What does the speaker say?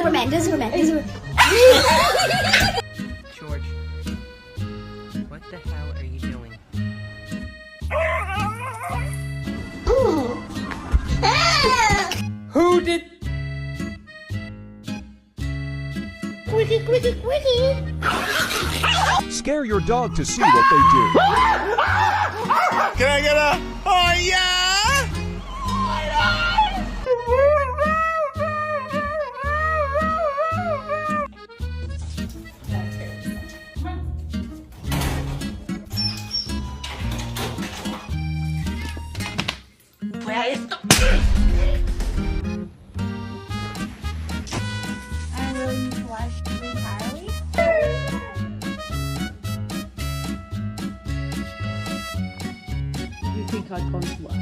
Doberman. George, what the hell are you doing? Who did? Scare your dog to see what they do. Can I get a? Oh yeah! I really need to watch entirely. You think I'd gone to work?